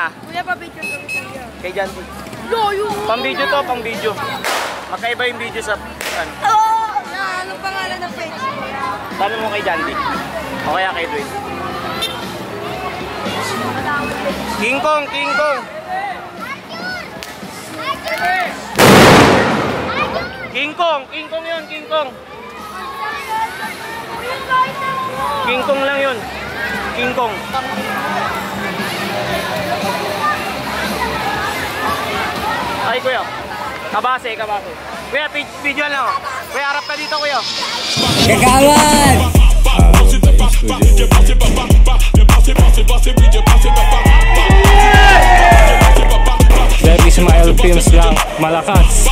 Kuya, pa-video to. Kay Jandy. Loyo! Pang-video to, pang-video. Magkaiba yung video sa ano. Anong pangalan ng page? Paano mo kay Jandy? O kaya kay Dwayne? King Kong, King Kong. King Kong, King Kong yun, King Kong. King Kong lang yun. King Kong. Ay kuya. Kabase, kabase. Kuya, video lang oh. Kuya, harap ka dito kuya. Kagawan! Derby Ismael Films lang, malakas.